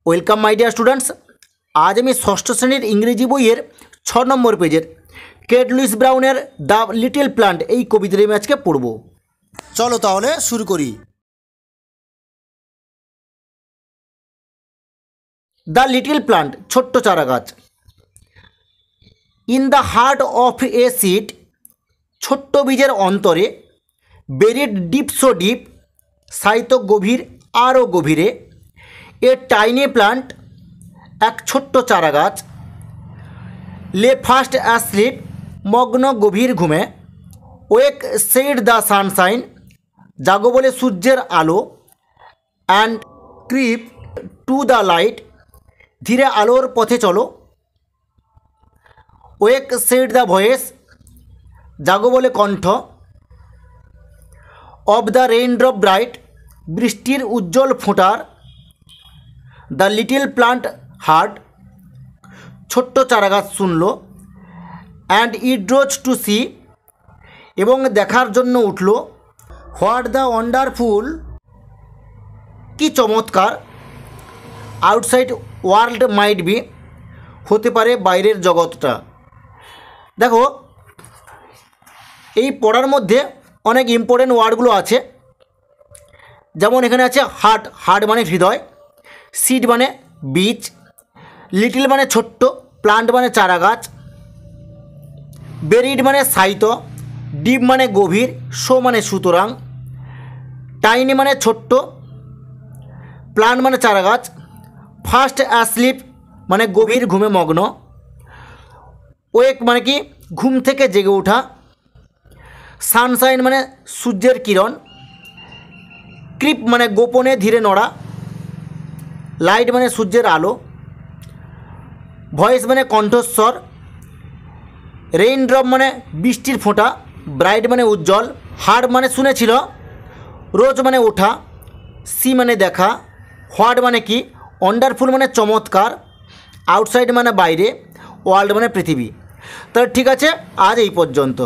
Welcome my dear students. আজ আমি ষষ্ঠ শ্রেণীর ইংরেজি বইয়ের 6 নম্বর পেজের কেট লুইস ব্রাউনের দ্য লিটল প্লান্ট এই কবিতাটি আমি আজকে পড়ব। চলো তাহলে শুরু করি। দ্য লিটল প্লান্ট, ছোট্ট চারা গাছ। In the heart of A seed, ছোট্ট বীজের অন্তরে, বেরিড ডিপ সো ডিপ, সাইত গভীর আরও গভীরে, এ টাইনি প্লান্ট, এক ছোট্ট চারা গাছ, লে ফাস্ট অ্যাসলিপ, মগ্ন গভীর ঘুমে, ওয়েক সেইড দ্য সানশাইন, জাগো বলে সূর্যের আলো, and creep to the light, ধীরে আলোর পথে চলো, ওয়েক সেইড দ্য ভয়েস, জাগো বলে কণ্ঠ, অব দ্য রেইনড্রপ ব্রাইট, বৃষ্টির উজ্জ্বল ফোঁটার, দ্য লিটল প্লান্ট হার্ট, ছোট্ট চারাগাছ শুনল, and it rose to see, এবং দেখার জন্য উঠল, হোয়াট দ্য ওয়ান্ডারফুল, কি চমৎকার, আউটসাইড ওয়ার্ল্ড মাইট বি, হতে পারে বাইরের জগৎটা। দেখো, এই পড়ার মধ্যে অনেক ইম্পর্টেন্ট ওয়ার্ডগুলো আছে। যেমন এখানে আছে হার্ট, হার্ট মানে হৃদয়, সিড মানে বীজ, লিটল মানে ছোট্ট, প্লান্ট মানে চারা গাছ, বেরিড মানে সাইত, ডিপ মানে গভীর, সো মানে সুতরাং, টাইনি মানে ছোট্ট, প্লান্ট মানে চারা গাছ, ফাস্ট অ্যাসলিপ মানে গভীর ঘুমে মগ্ন, ওয়েক মানে কি ঘুম থেকে জেগে ওঠা, সানশাইন মানে সূর্যের কিরণ, ক্রিপ মানে গোপনে ধীরে নড়া, লাইট মানে সূর্যের আলো, ভয়েস মানে কণ্ঠস্বর, রেইনড্রপ মানে বৃষ্টির ফোঁটা, ব্রাইট মানে উজ্জ্বল, হার্ট মানে শুনেছিল, রোজ মানে ওঠা, সি মানে দেখা, হোয়াট মানে কি, ওয়ান্ডারফুল মানে চমৎকার, আউটসাইড মানে বাইরে, ওয়ার্ল্ড মানে পৃথিবী। তাহলে ঠিক আছে, আজ এই পর্যন্ত।